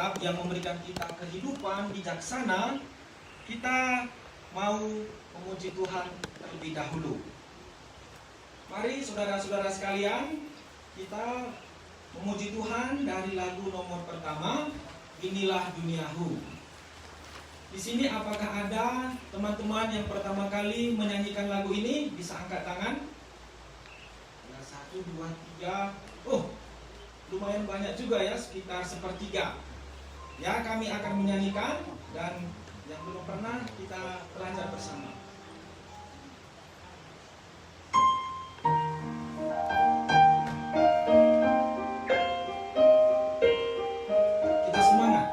Alkitab yang memberikan kita kehidupan bijaksana, kita mau memuji Tuhan terlebih dahulu. Mari saudara-saudara sekalian, kita memuji Tuhan dari lagu nomor pertama, Inilah Duniahu. Di sini apakah ada teman-teman yang pertama kali menyanyikan lagu ini? Bisa angkat tangan. Ya, 1, 2, 3. Oh, lumayan banyak juga ya, sekitar sepertiga. Ya, kami akan menyanyikan, dan yang belum pernah kita belajar bersama. Kita semangat.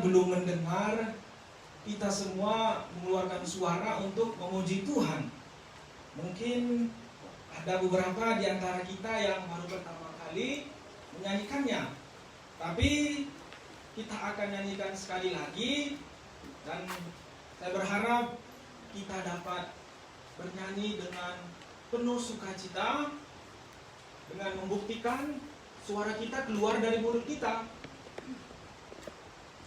Belum mendengar kita semua mengeluarkan suara untuk memuji Tuhan. Mungkin ada beberapa di antara kita yang baru pertama kali menyanyikannya. Tapi kita akan nyanyikan sekali lagi, dan saya berharap kita dapat bernyanyi dengan penuh sukacita, dengan membuktikan suara kita keluar dari mulut kita.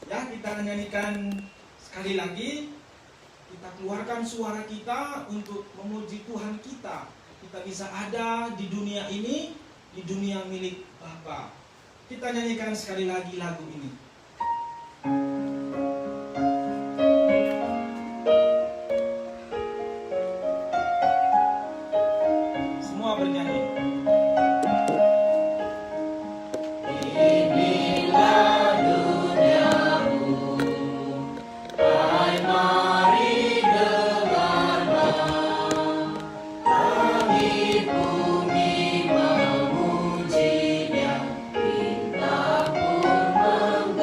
Ya, kita nyanyikan sekali lagi. Kita keluarkan suara kita untuk memuji Tuhan kita. Kita bisa ada di dunia ini, di dunia milik Bapa. Kita nyanyikan sekali lagi lagu ini. Semua bernyanyi. Bumi memuji Dia, bintang pun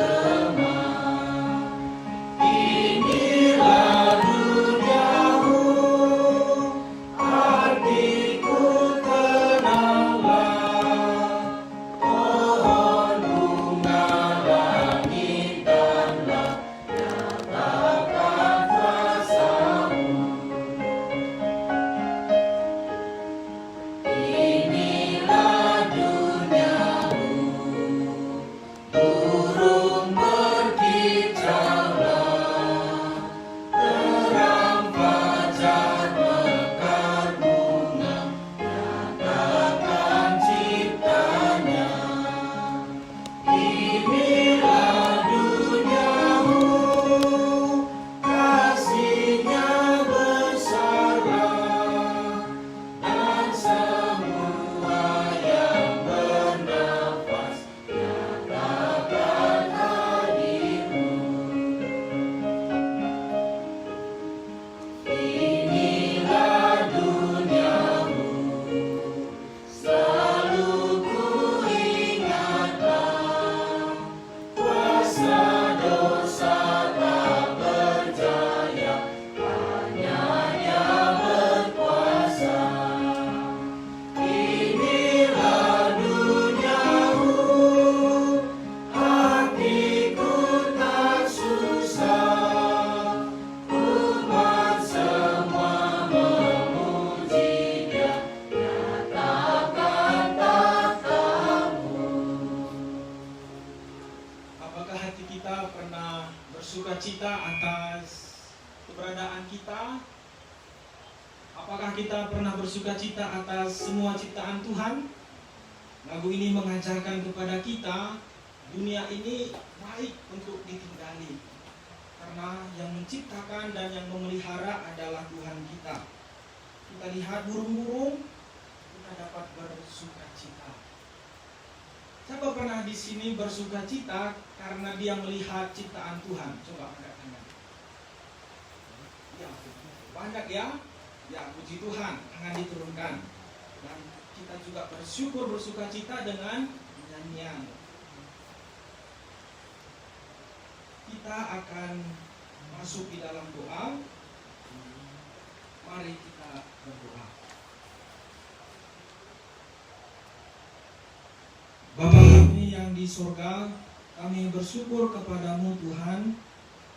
pernah bersuka cita atas keberadaan kita? Apakah kita pernah bersuka cita atas semua ciptaan Tuhan? Lagu ini mengajarkan kepada kita, dunia ini baik untuk ditinggali, karena yang menciptakan dan yang memelihara adalah Tuhan kita. Kita lihat burung-burung, kita dapat bersuka cita. Siapa pernah di sini bersuka cita karena dia melihat ciptaan Tuhan? Coba angkat tangan. Ya, banyak ya. Ya, puji Tuhan, tangan diturunkan. Dan kita juga bersyukur bersuka cita dengan nyanyian. Kita akan masuk di dalam doa. Mari kita berdoa. Bapa kami yang di surga, kami bersyukur kepadamu Tuhan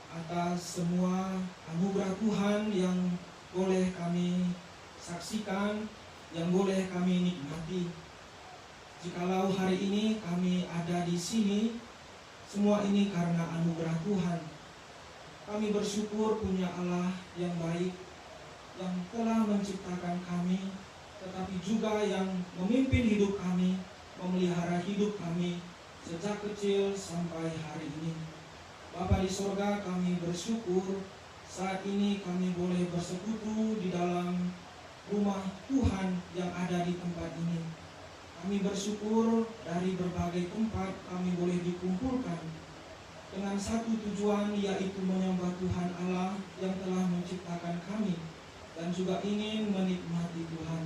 atas semua anugerah Tuhan yang boleh kami saksikan, yang boleh kami nikmati. Jikalau hari ini kami ada di sini, semua ini karena anugerah Tuhan. Kami bersyukur punya Allah yang baik, yang telah menciptakan kami, tetapi juga yang memimpin hidup kami, memelihara hidup kami sejak kecil sampai hari ini. Bapa di sorga, kami bersyukur saat ini kami boleh bersekutu di dalam rumah Tuhan yang ada di tempat ini. Kami bersyukur dari berbagai tempat kami boleh dikumpulkan dengan satu tujuan, yaitu menyembah Tuhan Allah yang telah menciptakan kami dan juga ingin menikmati Tuhan.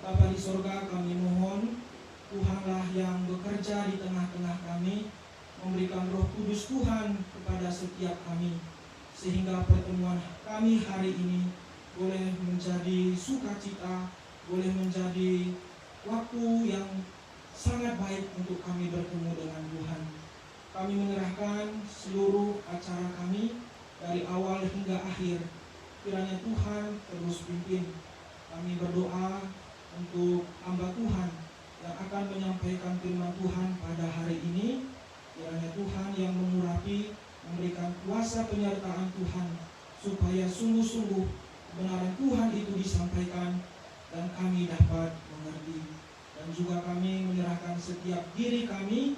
Bapa di sorga, kami mohon Tuhanlah yang bekerja di tengah-tengah kami, memberikan Roh Kudus Tuhan kepada setiap kami, sehingga pertemuan kami hari ini boleh menjadi sukacita, boleh menjadi waktu yang sangat baik untuk kami bertemu dengan Tuhan. Kami menyerahkan seluruh acara kami dari awal hingga akhir. Kiranya Tuhan terus pimpin. Kami berdoa untuk hamba Tuhan yang akan menyampaikan firman Tuhan pada hari ini. Kiranya Tuhan yang mengurapi, memberikan kuasa penyertaan Tuhan, supaya sungguh-sungguh kebenaran Tuhan itu disampaikan dan kami dapat mengerti. Dan juga kami menyerahkan setiap diri kami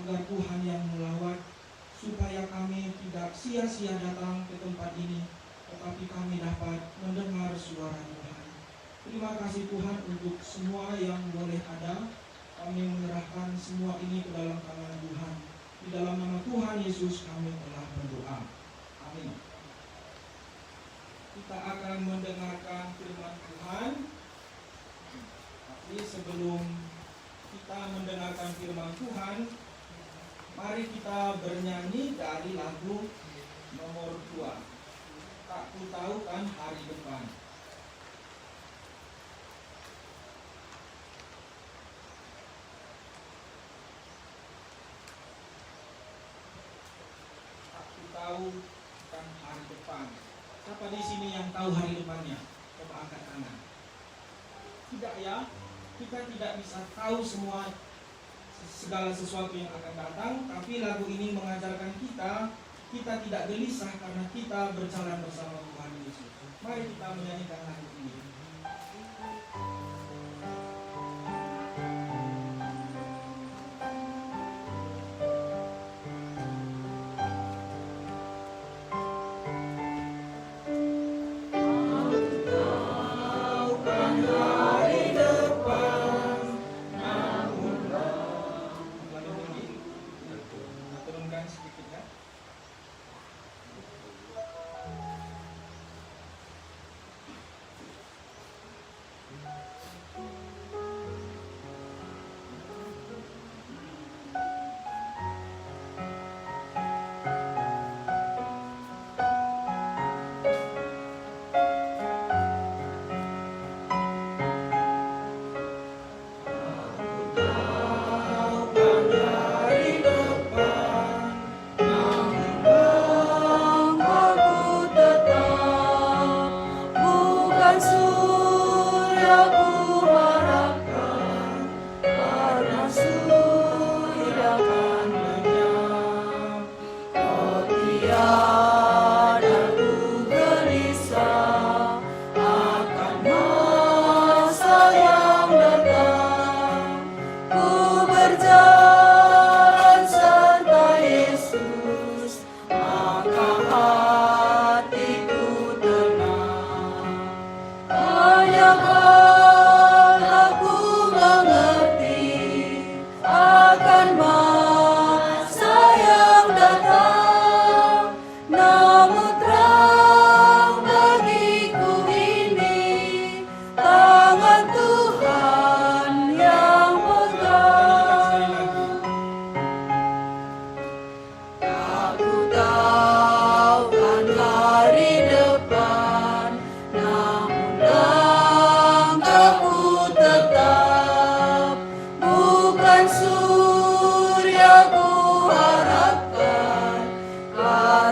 agar Tuhan yang melawat, supaya kami tidak sia-sia datang ke tempat ini, tetapi kami dapat mendengar suara Tuhan. Terima kasih Tuhan untuk semua yang boleh ada. Kami menyerahkan semua ini ke dalam tangan Tuhan. Di dalam nama Tuhan Yesus kami telah berdoa. Amin. Kita akan mendengarkan firman Tuhan. Tapi sebelum kita mendengarkan firman Tuhan, mari kita bernyanyi dari lagu nomor 2. Tak ku tahu kan hari depan. Tahu kan hari depan. Siapa di sini yang tahu hari depannya? Coba angkat tangan. Tidak ya, kita tidak bisa tahu segala sesuatu yang akan datang, tapi lagu ini mengajarkan kita tidak gelisah karena kita berjalan bersama Tuhan Yesus. Mari kita menyanyikan lagu ini.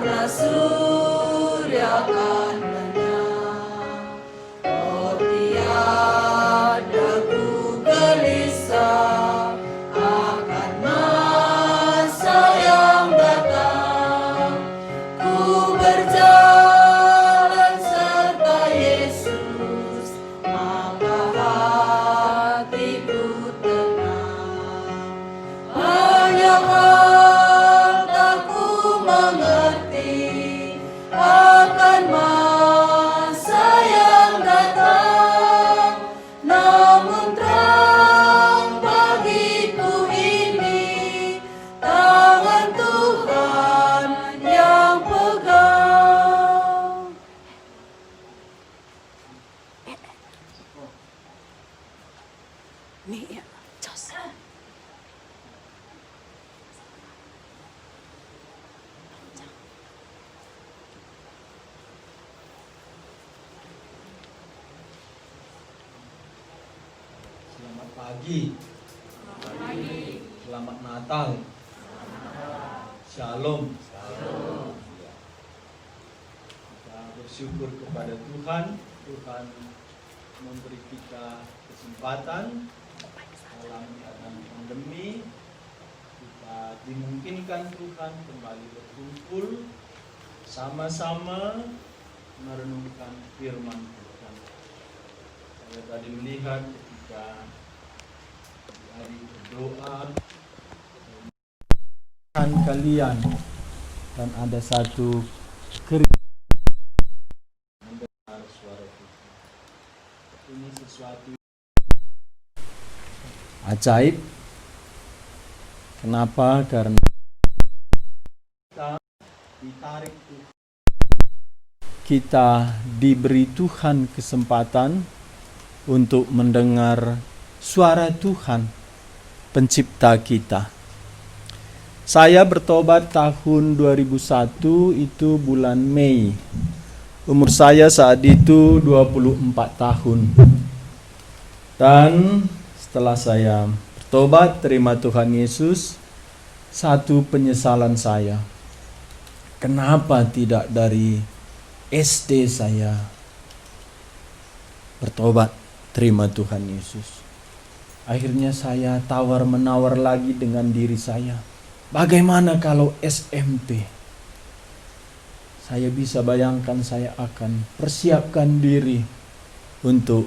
karena surya kan lenyap. Oh tiada ku gelisah akan masa yang datang. Ku berjalan serta Yesus, maka hatiku tenang. Banyak hal tak ku mengerti akan masa yang datang, namun terang bagiku ini tangan Tuhan yang pegang. Nih ya, jos. Selamat pagi. Selamat Natal. Shalom. Kita bersyukur kepada Tuhan. Tuhan memberi kita kesempatan dalam keadaan pandemi. Kita dimungkinkan Tuhan kembali berkumpul sama-sama merenungkan firman Tuhan. Saya tadi melihat ketika hari berdoa kalian dan ada satu mendengar suara Tuhan. Ini sesuatu ajaib. Kenapa? Karena kita ditarik Tuhan. Kita diberi Tuhan kesempatan untuk mendengar suara Tuhan, pencipta kita. Saya bertobat tahun 2001, itu bulan Mei. Umur saya saat itu 24 tahun. Dan setelah saya bertobat, terima Tuhan Yesus, satu penyesalan saya. Kenapa tidak dari SD saya bertobat, terima Tuhan Yesus. Akhirnya saya tawar-menawar lagi dengan diri saya. Bagaimana kalau SMP? Saya bisa bayangkan saya akan persiapkan diri untuk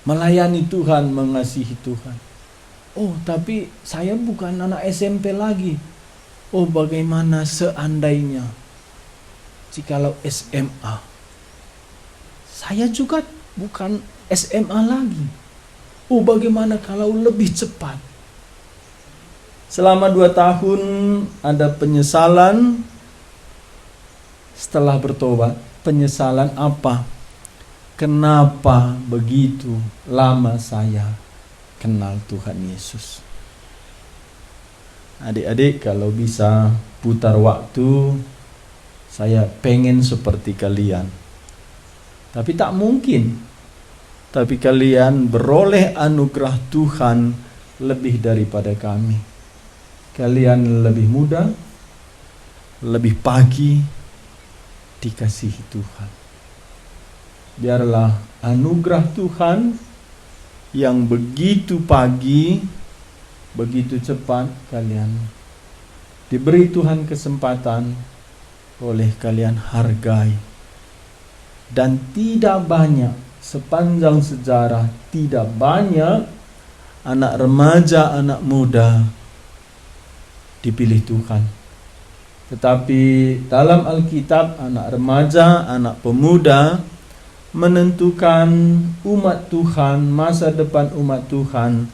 melayani Tuhan, mengasihi Tuhan. Oh, tapi saya bukan anak SMP lagi. Oh, bagaimana seandainya jikalau SMA? Saya juga bukan SMA lagi. Oh, bagaimana kalau lebih cepat? Selama 2 tahun ada penyesalan. Setelah bertobat, penyesalan apa? Kenapa begitu lama saya kenal Tuhan Yesus? Adik-adik, kalau bisa putar waktu, saya pengen seperti kalian. Tapi tak mungkin. Tapi kalian beroleh anugerah Tuhan lebih daripada kami. Kalian lebih muda, lebih pagi dikasihi Tuhan. Biarlah anugerah Tuhan yang begitu pagi, begitu cepat kalian diberi Tuhan kesempatan, oleh kalian hargai. Dan tidak banyak, sepanjang sejarah tidak banyak anak remaja, anak muda dipilih Tuhan. Tetapi dalam Alkitab, anak remaja, anak pemuda menentukan umat Tuhan, masa depan umat Tuhan,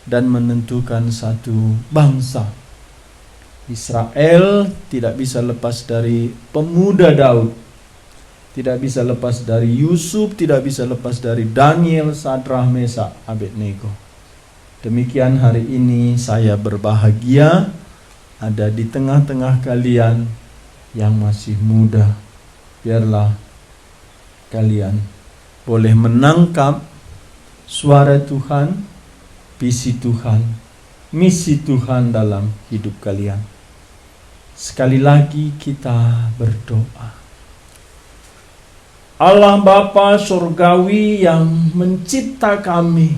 dan menentukan satu bangsa. Israel tidak bisa lepas dari pemuda Daud, tidak bisa lepas dari Yusuf, tidak bisa lepas dari Daniel, Sadrah, Mesak, Abednego. Demikian hari ini saya berbahagia ada di tengah-tengah kalian yang masih muda. Biarlah kalian boleh menangkap suara Tuhan, visi Tuhan, misi Tuhan dalam hidup kalian. Sekali lagi kita berdoa. Allah Bapa Surgawi yang mencipta kami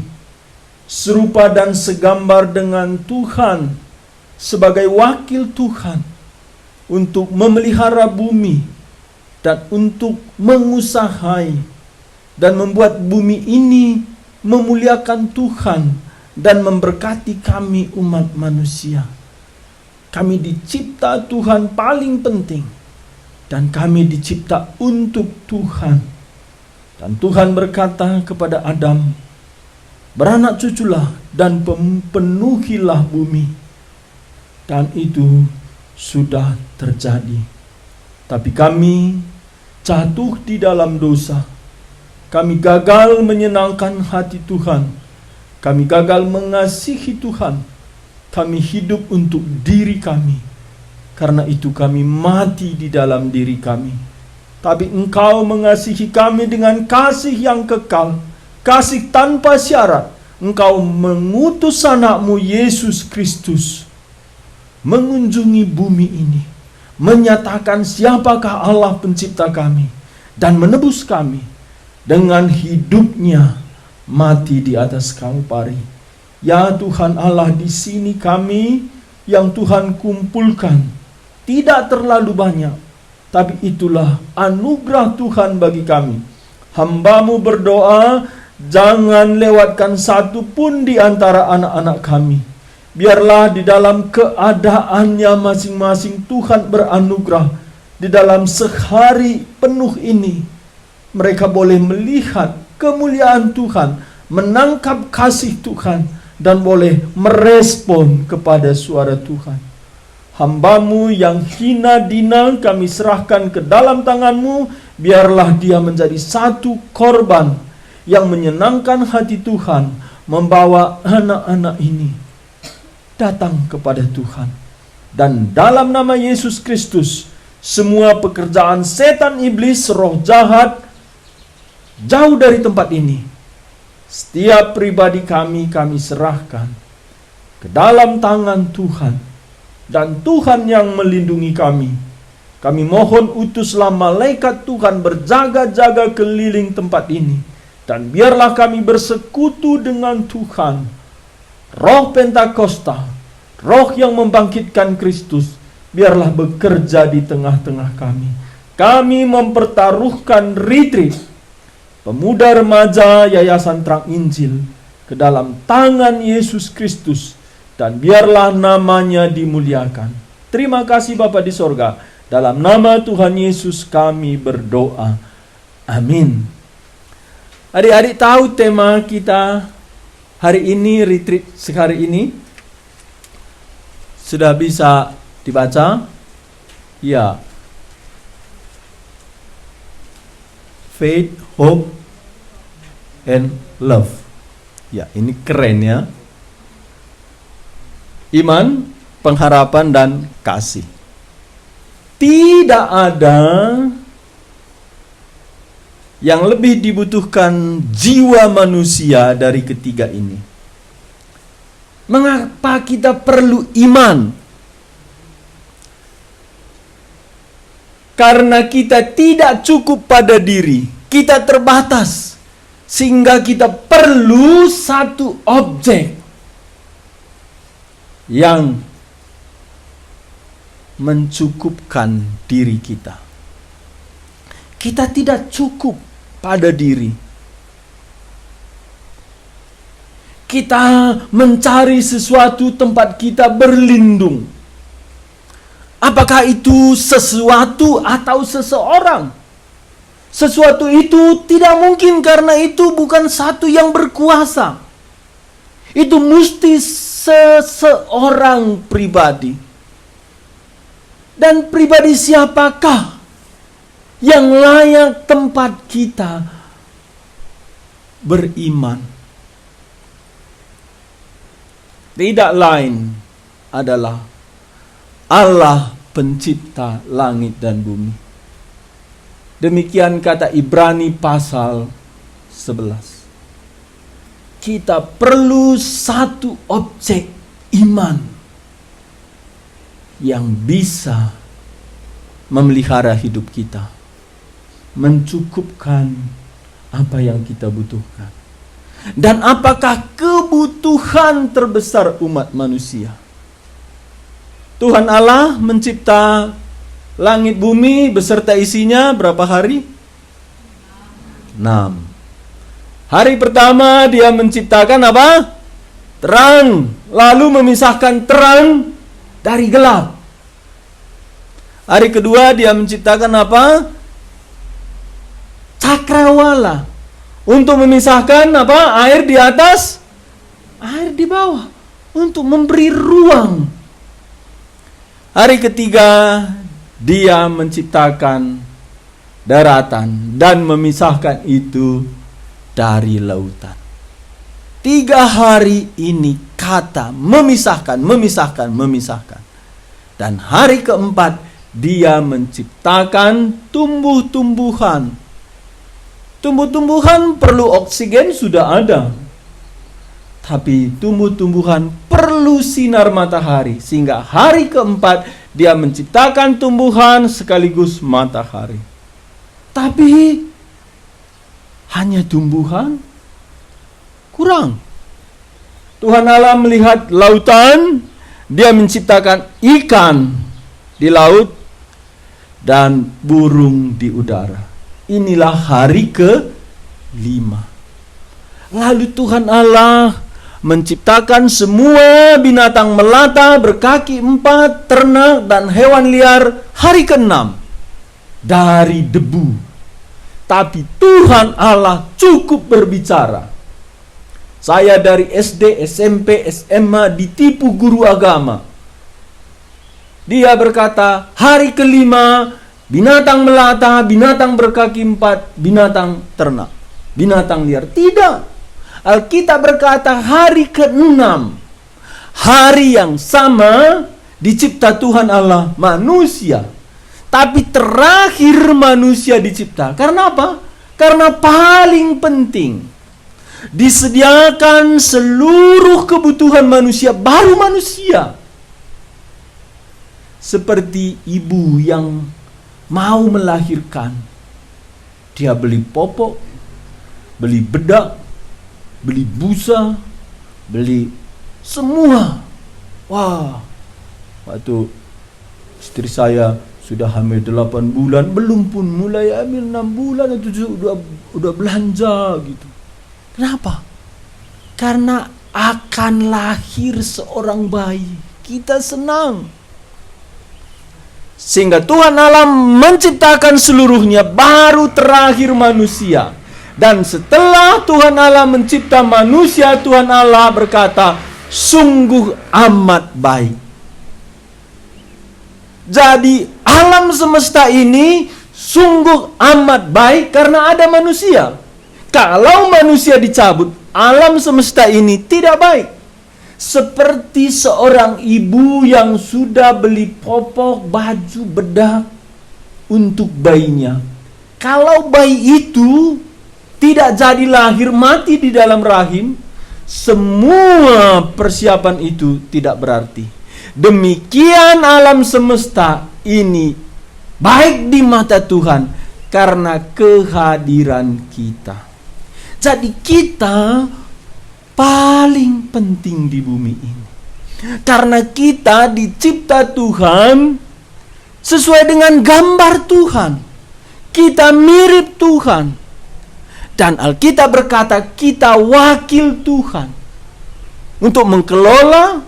serupa dan segambar dengan Tuhan sebagai wakil Tuhan untuk memelihara bumi dan untuk mengusahai dan membuat bumi ini memuliakan Tuhan dan memberkati kami umat manusia. Kami dicipta Tuhan paling penting, dan kami dicipta untuk Tuhan. Dan Tuhan berkata kepada Adam, "Beranak cuculah dan penuhilah bumi." Dan itu sudah terjadi. Tapi kami jatuh di dalam dosa. Kami gagal menyenangkan hati Tuhan. Kami gagal mengasihi Tuhan. Kami hidup untuk diri kami. Karena itu kami mati di dalam diri kami. Tapi Engkau mengasihi kami dengan kasih yang kekal, kasih tanpa syarat. Engkau mengutus anak-Mu Yesus Kristus mengunjungi bumi ini, menyatakan siapakah Allah pencipta kami, dan menebus kami dengan hidupnya mati di atas kayu pari. Ya Tuhan Allah, di sini kami yang Tuhan kumpulkan tidak terlalu banyak, tapi itulah anugerah Tuhan bagi kami. Hamba-Mu berdoa, jangan lewatkan satu pun di antara anak-anak kami. Biarlah di dalam keadaannya masing-masing Tuhan beranugerah. Di dalam sehari penuh ini mereka boleh melihat kemuliaan Tuhan, menangkap kasih Tuhan, dan boleh merespon kepada suara Tuhan. Hamba-Mu yang hina dina kami serahkan ke dalam tangan-Mu. Biarlah dia menjadi satu korban yang menyenangkan hati Tuhan, membawa anak-anak ini datang kepada Tuhan. Dan dalam nama Yesus Kristus, semua pekerjaan setan, iblis, roh jahat jauh dari tempat ini. Setiap pribadi kami serahkan ke dalam tangan Tuhan, dan Tuhan yang melindungi kami. Kami mohon utuslah malaikat Tuhan berjaga-jaga keliling tempat ini, dan biarlah kami bersekutu dengan Tuhan. Roh Pentakosta, roh yang membangkitkan Kristus, biarlah bekerja di tengah-tengah kami. Kami mempertaruhkan retreat pemuda remaja Yayasan Terang Injil ke dalam tangan Yesus Kristus, dan biarlah namanya dimuliakan. Terima kasih Bapa di sorga. Dalam nama Tuhan Yesus kami berdoa. Amin. Adik-adik tahu tema kita hari ini, retreat sehari ini? Sudah bisa dibaca? Ya. Faith, hope, and love. Ya, ini keren ya. Iman, pengharapan, dan kasih. Tidak ada yang lebih dibutuhkan jiwa manusia dari ketiga ini. Mengapa kita perlu iman? Karena kita tidak cukup pada diri, kita terbatas, sehingga kita perlu satu objek yang mencukupkan diri kita. Kita tidak cukup pada diri. Kita mencari sesuatu tempat kita berlindung. Apakah itu sesuatu atau seseorang? Sesuatu itu tidak mungkin karena itu bukan satu yang berkuasa. Itu mesti seseorang pribadi. Dan pribadi siapakah yang layak tempat kita beriman? Tidak lain adalah Allah pencipta langit dan bumi. Demikian kata Ibrani pasal 11. Kita perlu satu objek iman yang bisa memelihara hidup kita, mencukupkan apa yang kita butuhkan. Dan apakah kebutuhan terbesar umat manusia? Tuhan Allah mencipta langit bumi beserta isinya berapa hari? 6. Hari pertama dia menciptakan apa? Terang. Lalu memisahkan terang dari gelap. Hari kedua dia menciptakan apa? Cakrawala. Untuk memisahkan apa? Air di atas, air di bawah. Untuk memberi ruang. Hari ketiga dia menciptakan daratan dan memisahkan itu dari lautan. 3 hari ini kata memisahkan. Dan hari keempat dia menciptakan tumbuh-tumbuhan. Tumbuh-tumbuhan perlu oksigen sudah ada. Tapi tumbuh-tumbuhan perlu sinar matahari. Sehingga hari keempat dia menciptakan tumbuhan sekaligus matahari. Tapi hanya tumbuhan kurang. Tuhan Allah melihat lautan, dia menciptakan ikan di laut dan burung di udara. Inilah hari ke-5. Lalu Tuhan Allah menciptakan semua binatang melata berkaki 4, ternak dan hewan liar hari ke-6 dari debu. Tapi Tuhan Allah cukup berbicara. Saya dari SD, SMP, SMA ditipu guru agama. Dia berkata, hari ke-5 binatang melata, binatang berkaki 4, binatang ternak, binatang liar. Tidak. Alkitab berkata hari ke-6. Hari yang sama dicipta Tuhan Allah manusia. Tapi terakhir manusia dicipta. Karena apa? Karena paling penting. Disediakan seluruh kebutuhan manusia, baru manusia. Seperti ibu yang mau melahirkan. Dia beli popok, beli bedak, beli busa, beli semua. Wah, waktu istri saya sudah hamil 8 bulan, belum pun mulai hamil 6 bulan itu udah belanja gitu. Kenapa? Karena akan lahir seorang bayi. Kita senang. Sehingga Tuhan Allah menciptakan seluruhnya, baru terakhir manusia. Dan setelah Tuhan Allah mencipta manusia, Tuhan Allah berkata, sungguh amat baik. Jadi alam semesta ini sungguh amat baik karena ada manusia. Kalau manusia dicabut, alam semesta ini tidak baik. Seperti seorang ibu yang sudah beli popok, baju, bedak untuk bayinya. Kalau bayi itu tidak jadi lahir, mati di dalam rahim, semua persiapan itu tidak berarti. Demikian alam semesta ini baik di mata Tuhan karena kehadiran kita. Jadi kita paling penting di bumi ini. Karena kita dicipta Tuhan sesuai dengan gambar Tuhan. Kita mirip Tuhan. Dan Alkitab berkata kita wakil Tuhan. Untuk mengelola,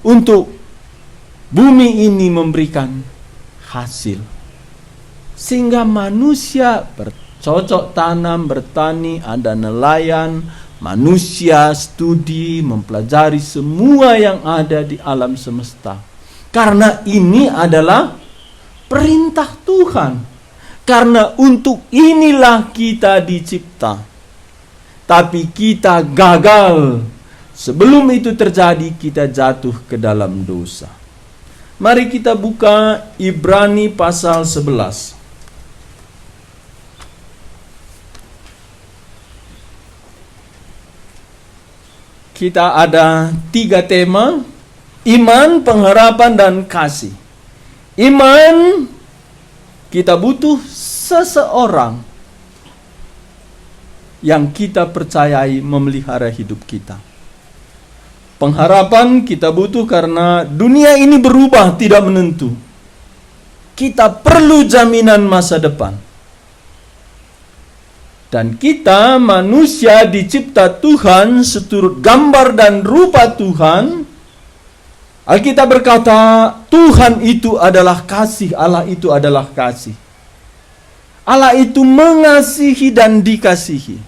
untuk bumi ini memberikan hasil. Sehingga manusia bercocok tanam, bertani, ada nelayan, manusia studi, mempelajari semua yang ada di alam semesta. Karena ini adalah perintah Tuhan. Karena untuk inilah kita dicipta. Tapi kita gagal. Sebelum itu terjadi, kita jatuh ke dalam dosa. Mari kita buka Ibrani pasal 11. Kita ada 3 tema: iman, pengharapan, dan kasih. Iman, kita butuh seseorang yang kita percayai memelihara hidup kita. Pengharapan kita butuh karena dunia ini berubah tidak menentu. Kita perlu jaminan masa depan. Dan kita manusia dicipta Tuhan seturut gambar dan rupa Tuhan. Alkitab berkata, Tuhan itu adalah kasih, Allah itu adalah kasih. Allah itu mengasihi dan dikasihi.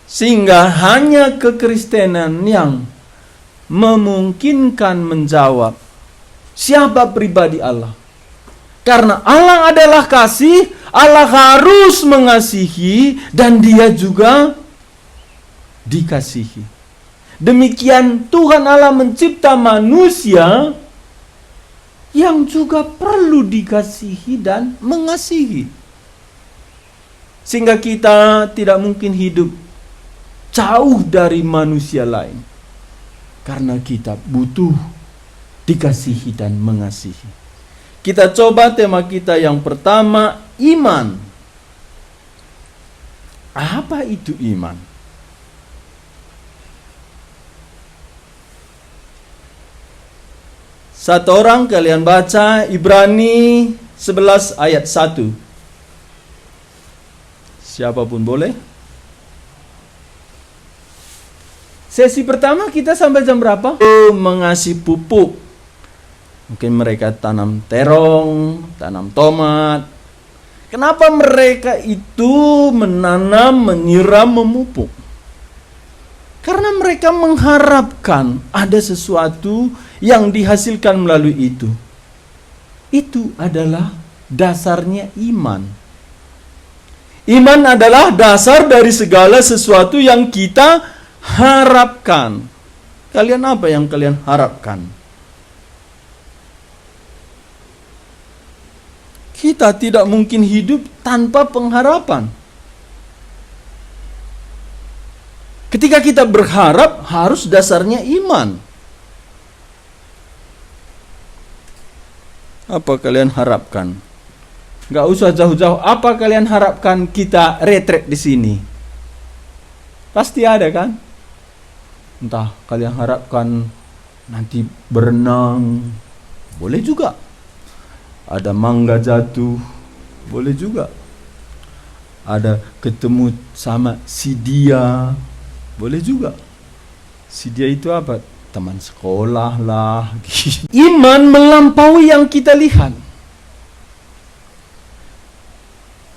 Sehingga hanya kekristenan yang memungkinkan menjawab siapa pribadi Allah. Karena Allah adalah kasih, Allah harus mengasihi dan Dia juga dikasihi. Demikian Tuhan Allah mencipta manusia yang juga perlu dikasihi dan mengasihi. Sehingga kita tidak mungkin hidup jauh dari manusia lain. Karena kita butuh dikasihi dan mengasihi. Kita coba tema kita yang pertama, iman. Apa itu iman? Satu orang kalian baca Ibrani 11 ayat 1. Siapapun boleh. Sesi pertama kita sampai jam berapa? Mengasihi pupuk. Mungkin mereka tanam terong, tanam tomat. Kenapa mereka itu menanam, menyiram, memupuk? Karena mereka mengharapkan ada sesuatu yang dihasilkan melalui itu. Itu adalah dasarnya iman. Iman adalah dasar dari segala sesuatu yang kita harapkan. Kalian apa yang kalian harapkan? Kita tidak mungkin hidup tanpa pengharapan. Ketika kita berharap, harus dasarnya iman. Apa kalian harapkan? Gak usah jauh-jauh. Apa kalian harapkan kita retret di sini? Pasti ada kan? Entah kalian harapkan nanti berenang, boleh juga. Ada mangga jatuh, boleh juga. Ada ketemu sama si dia, boleh juga. Si dia itu apa? Teman sekolah lah. Iman melampaui yang kita lihat.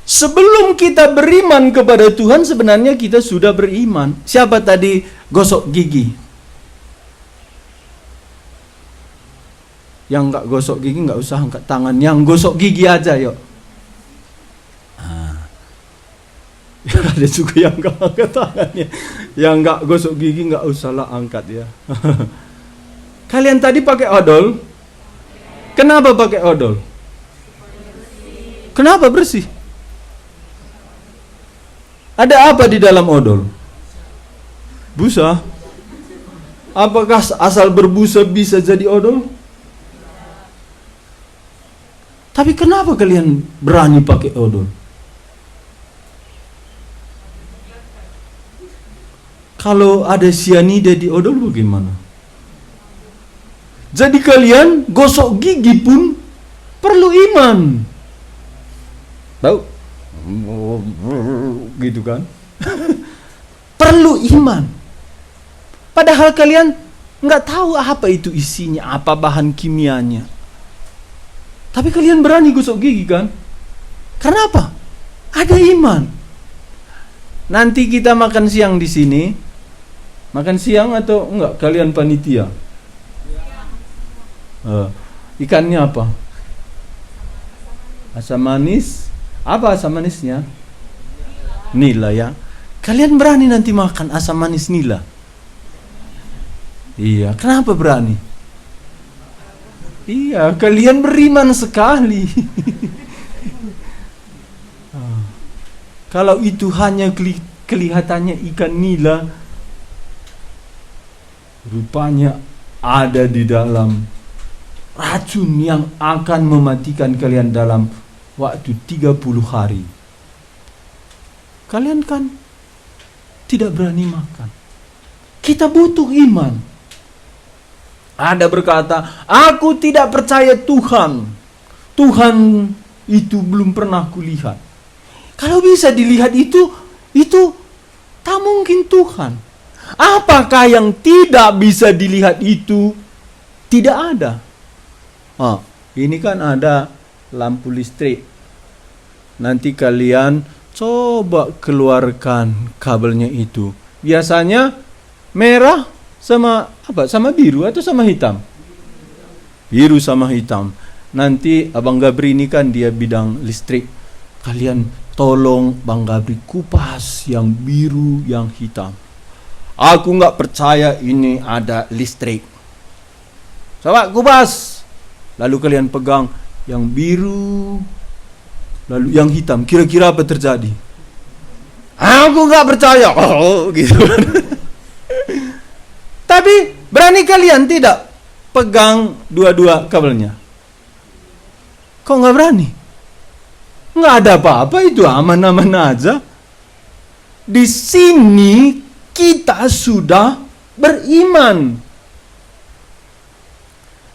Sebelum kita beriman kepada Tuhan, sebenarnya kita sudah beriman. Siapa tadi gosok gigi? Yang nggak gosok gigi nggak usah angkat tangan. Yang gosok gigi aja, yuk. Ada juga yang nggak angkat tangannya. Yang nggak gosok gigi nggak usahlah angkat ya. Kalian tadi pakai odol? Kenapa pakai odol? Kenapa bersih? Ada apa di dalam odol? Busa. Apakah asal berbusa bisa jadi odol? Tapi kenapa kalian berani pakai odol? Kalau ada sianida di odol bagaimana? Jadi kalian gosok gigi pun perlu iman. Tahu? Gitu kan? Perlu iman. Padahal kalian nggak tahu apa itu isinya, apa bahan kimianya. Tapi kalian berani gosok gigi kan? Karena apa? Ada iman. Nanti kita makan siang di sini. Makan siang atau enggak? Kalian panitia? Ikannya apa? Asam manis. Apa asam manisnya? Nila ya. Kalian berani nanti makan asam manis nila? Iya, kenapa berani? Iya, kalian beriman sekali. Kalau itu hanya kelihatannya ikan nila, rupanya ada di dalam racun yang akan mematikan kalian dalam waktu 30 hari. Kalian kan tidak berani makan. Kita butuh iman. Ada berkata, aku tidak percaya Tuhan. Tuhan itu belum pernah kulihat. Kalau bisa dilihat itu tak mungkin Tuhan. Apakah yang tidak bisa dilihat itu tidak ada? Ini kan ada lampu listrik. Nanti kalian coba keluarkan kabelnya itu. Biasanya merah sama apa? Sama biru atau sama hitam? Biru sama hitam. Nanti Abang Gabri ini kan dia bidang listrik. Kalian tolong Bang Gabri kupas yang biru, yang hitam. Aku nggak percaya ini ada listrik. Coba kupas. Lalu kalian pegang yang biru, lalu yang hitam. Kira-kira apa terjadi? Aku nggak percaya. Gitu. Tapi berani kalian tidak pegang dua-dua kabelnya? Kok nggak berani? Nggak ada apa-apa, itu aman-aman aja. Di sini kita sudah beriman.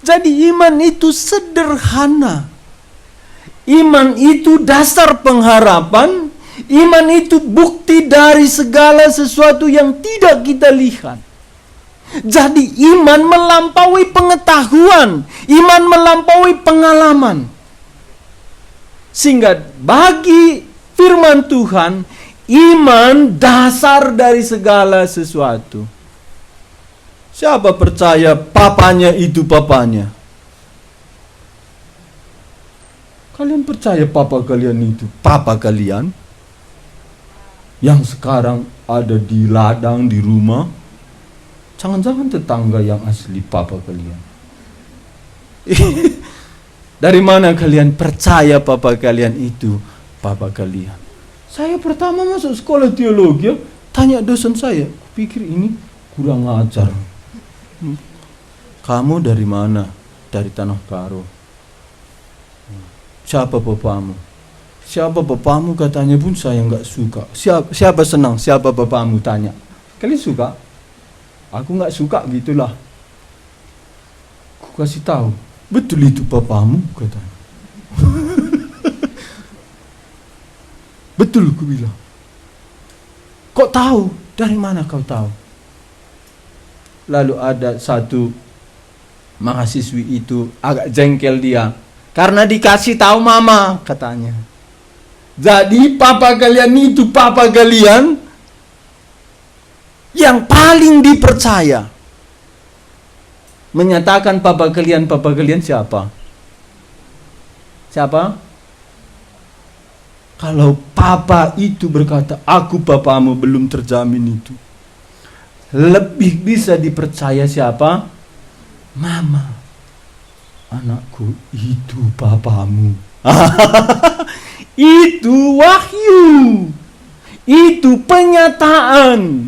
Jadi iman itu sederhana. Iman itu dasar pengharapan. Iman itu bukti dari segala sesuatu yang tidak kita lihat. Jadi iman melampaui pengetahuan. Iman melampaui pengalaman. Sehingga bagi firman Tuhan, iman dasar dari segala sesuatu. Siapa percaya papanya itu papanya? Kalian percaya papa kalian itu papa kalian? Yang sekarang ada di ladang di rumah? Jangan-jangan tetangga yang asli papa kalian. Dari mana kalian percaya papa kalian itu papa kalian? Saya pertama masuk sekolah teologi, tanya dosen saya, pikir ini kurang ajar. Kamu dari mana? Dari Tanah Karo. Siapa papamu? Siapa papamu? Katanya pun saya nggak suka. Siapa senang? Siapa papamu? Tanya. Kalian suka? Aku nggak suka, gitulah. Aku kasih tahu. Betul itu papamu, katanya. Betul, aku bilang. Kok tahu? Dari mana kau tahu? Lalu ada satu mahasiswi itu agak jengkel dia. Karena dikasih tahu mama, katanya. Jadi papa kalian itu papa kalian yang paling dipercaya. Menyatakan papa kalian siapa? Siapa? Kalau papa itu berkata, aku papamu, belum terjamin itu. Lebih bisa dipercaya siapa? Mama. Anakku, itu papamu. Itu wahyu. Itu penyataan.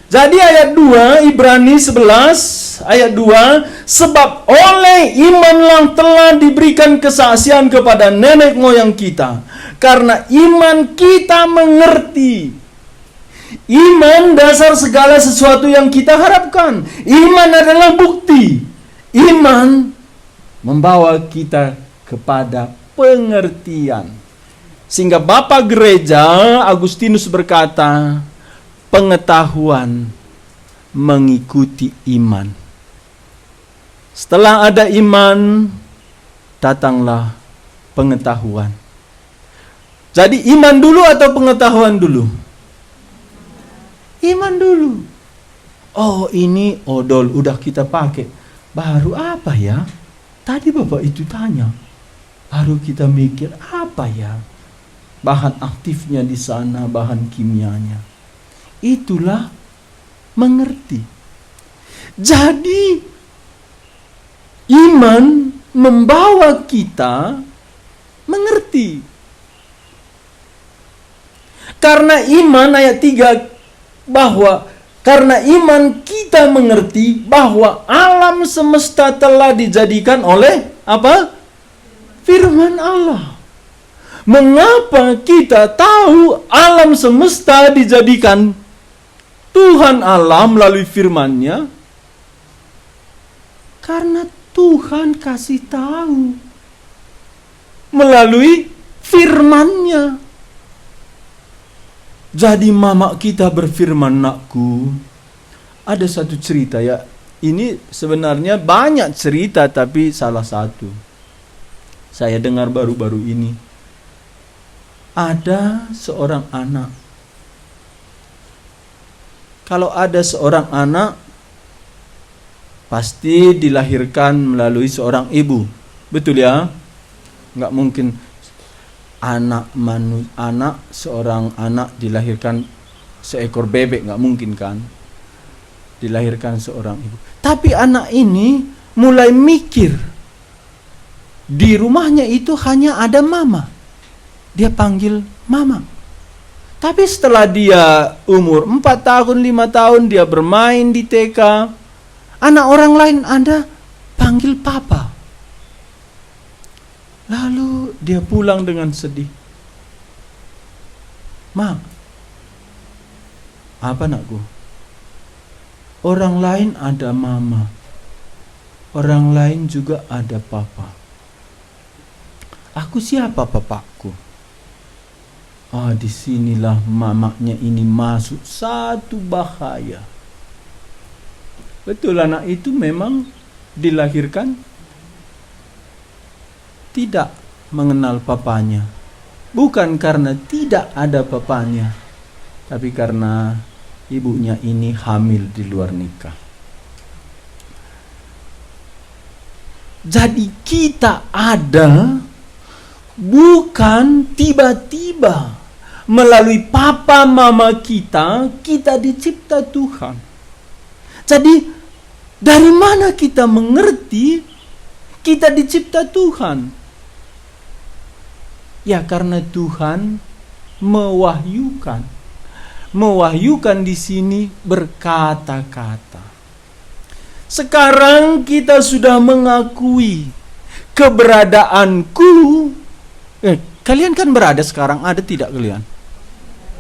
Jadi ayat 2 Ibrani 11 ayat 2, sebab oleh imanlah telah diberikan kesaksian kepada nenek moyang kita, karena iman kita mengerti. Iman dasar segala sesuatu yang kita harapkan. Iman adalah bukti. Iman membawa kita kepada pengertian. Sehingga Bapak Gereja Agustinus berkata, pengetahuan mengikuti iman. Setelah ada iman, datanglah pengetahuan. Jadi iman dulu atau pengetahuan dulu? Iman dulu. Oh, ini odol udah kita pakai. Baru apa ya? Tadi Bapak itu tanya. Baru kita mikir apa ya? Bahan aktifnya di sana, bahan kimianya. Itulah mengerti. Jadi iman membawa kita mengerti. Karena iman ayat 3 bahwa Karena iman kita mengerti bahwa alam semesta telah dijadikan oleh apa? Firman Allah. Mengapa kita tahu alam semesta dijadikan Tuhan Allah melalui firman-Nya? Karena Tuhan kasih tahu melalui firman-Nya. Jadi mama kita berfirman, "Nakku," ada satu cerita ya. Ini sebenarnya banyak cerita tapi salah satu saya dengar baru-baru ini. Ada seorang anak. Kalau ada seorang anak pasti dilahirkan melalui seorang ibu. Betul ya? Nggak mungkin seorang anak dilahirkan seekor bebek, nggak mungkin kan? Dilahirkan seorang ibu. Tapi anak ini mulai mikir. Di rumahnya itu hanya ada mama. Dia panggil mama. Tapi setelah dia umur 4 tahun, 5 tahun, dia bermain di TK. Anak orang lain ada panggil papa. Lalu dia pulang dengan sedih. "Ma, apa nakku? Orang lain ada mama. Orang lain juga ada papa. Aku siapa papaku?" Disinilah mamanya ini masuk satu bahaya. Betul, anak itu memang dilahirkan tidak mengenal papanya. Bukan karena tidak ada papanya, tapi karena ibunya ini hamil di luar nikah. Jadi kita ada bukan tiba-tiba melalui papa mama kita dicipta Tuhan. Jadi dari mana kita mengerti kita dicipta Tuhan? Ya karena Tuhan mewahyukan. Mewahyukan di sini berkata-kata. Sekarang kita sudah mengakui keberadaanku. Kalian kan berada sekarang, ada tidak kalian?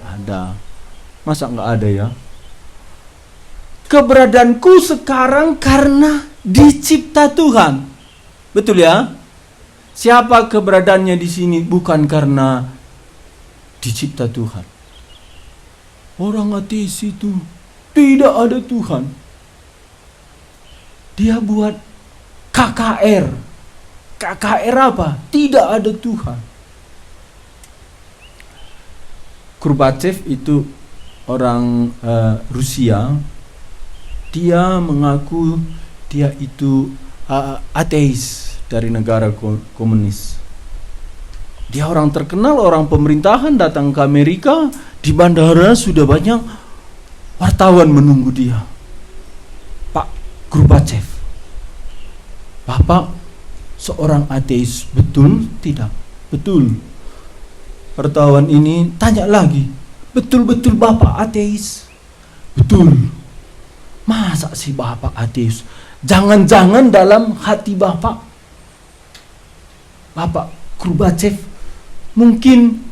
Ada. Masa nggak ada ya? Keberadaanku sekarang karena dicipta Tuhan. Betul ya? Siapa keberadaannya di sini bukan karena dicipta Tuhan? Orang ateis itu tidak ada Tuhan. Dia buat KKR. KKR apa? Tidak ada Tuhan. Gorbachev itu orang Rusia. Dia mengaku dia itu ateis dari negara komunis. Dia orang terkenal, orang pemerintahan, datang ke Amerika. Di bandara sudah banyak wartawan menunggu dia. "Pak Gorbachev, Bapak seorang ateis, betul tidak?" "Betul." Wartawan ini tanya lagi, "Betul-betul Bapak ateis?" "Betul." "Masa sih Bapak ateis? Jangan-jangan dalam hati Bapak Gorbachev mungkin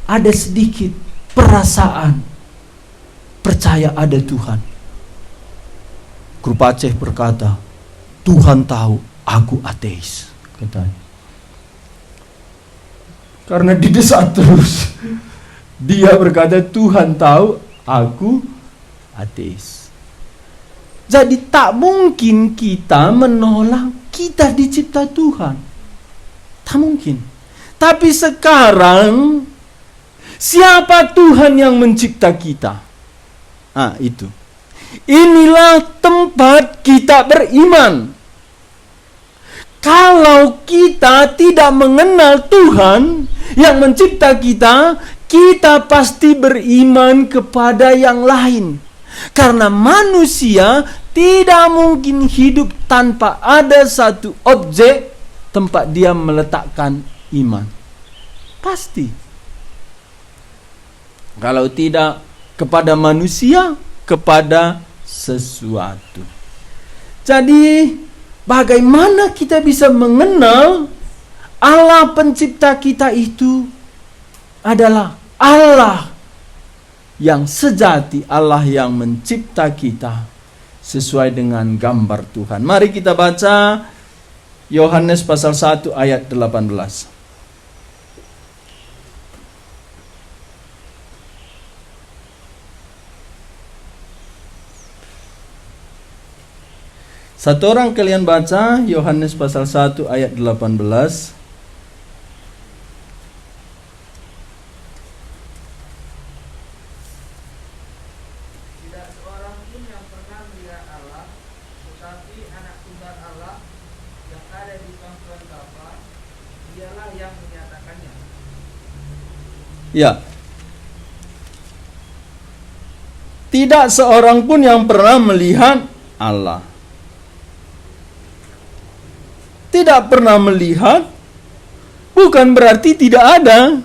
ada sedikit perasaan percaya ada Tuhan." Gorbachev berkata, "Tuhan tahu aku ateis," katanya. Karena didesak terus, dia berkata, "Tuhan tahu aku ateis." Jadi tak mungkin kita menolak kita dicipta Tuhan. Tak mungkin. Tapi sekarang, siapa Tuhan yang mencipta kita? Itu. Inilah tempat kita beriman. Kalau kita tidak mengenal Tuhan yang mencipta kita, kita pasti beriman kepada yang lain. Karena manusia tidak mungkin hidup tanpa ada satu objek tempat dia meletakkan iman. Pasti. Kalau tidak kepada manusia, kepada sesuatu. Jadi, bagaimana kita bisa mengenal Allah pencipta kita itu adalah Allah yang sejati, Allah yang mencipta kita sesuai dengan gambar Tuhan. Mari kita baca Yohanes pasal 1 ayat 18. Satu orang kalian baca Yohanes pasal 1 ayat 18. Tidak seorang pun yang pernah melihat Allah, tetapi anak tunggal Allah yang ada di pangkuan Bapa, dialah yang menyatakannya. Ya. Tidak seorang pun yang pernah melihat Allah. Tidak pernah melihat bukan berarti tidak ada.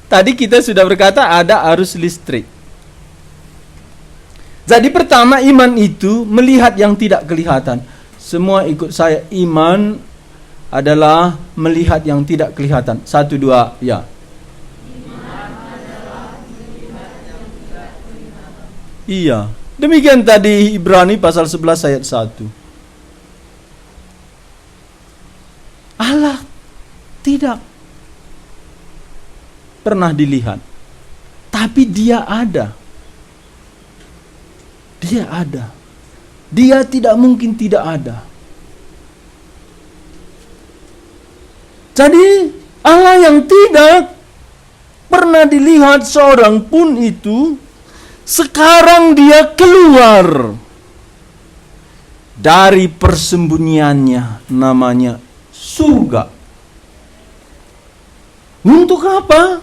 Tadi kita sudah berkata ada arus listrik. Jadi pertama, iman itu melihat yang tidak kelihatan. Semua ikut saya, iman adalah melihat yang tidak kelihatan. 1, 2, ya. Iya. Demikian tadi Ibrani pasal 11 ayat 1. Allah tidak pernah dilihat, tapi Dia ada. Dia ada. Dia tidak mungkin tidak ada. Jadi Allah yang tidak pernah dilihat seorang pun itu, sekarang Dia keluar dari persembunyiannya, namanya surga. Untuk apa?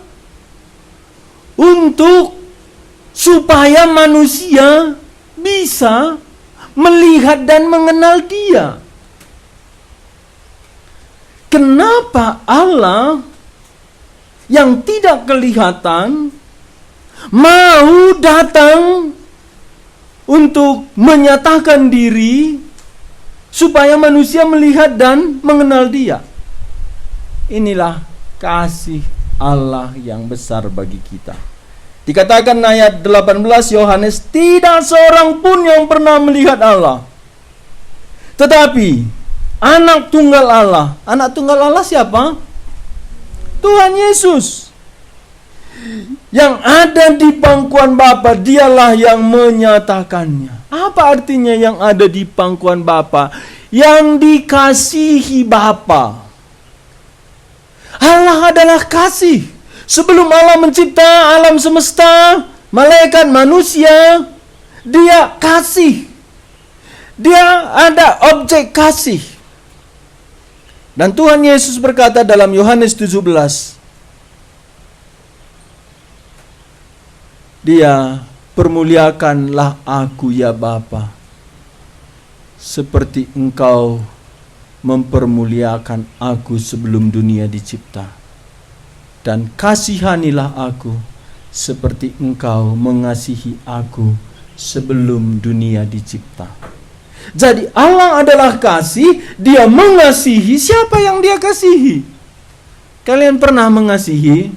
Untuk supaya manusia bisa melihat dan mengenal Dia. Kenapa Allah yang tidak kelihatan mau datang untuk menyatakan diri supaya manusia melihat dan mengenal Dia? Inilah kasih Allah yang besar bagi kita. Dikatakan ayat 18 Yohanes, tidak seorang pun yang pernah melihat Allah. Tetapi anak tunggal Allah. Anak tunggal Allah siapa? Tuhan Yesus. Yang ada di pangkuan Bapa, Dialah yang menyatakannya. Apa artinya yang ada di pangkuan Bapa? Yang dikasihi Bapa. Allah adalah kasih. Sebelum Allah mencipta alam semesta, malaikat, manusia, Dia kasih. Dia ada objek kasih. Dan Tuhan Yesus berkata dalam Yohanes 17, Dia, permuliakanlah aku ya Bapa, seperti Engkau mempermuliakan aku sebelum dunia dicipta. Dan kasihanilah aku seperti Engkau mengasihi aku sebelum dunia dicipta. Jadi Allah adalah kasih, Dia mengasihi. Siapa yang Dia kasihi? Kalian pernah mengasihi?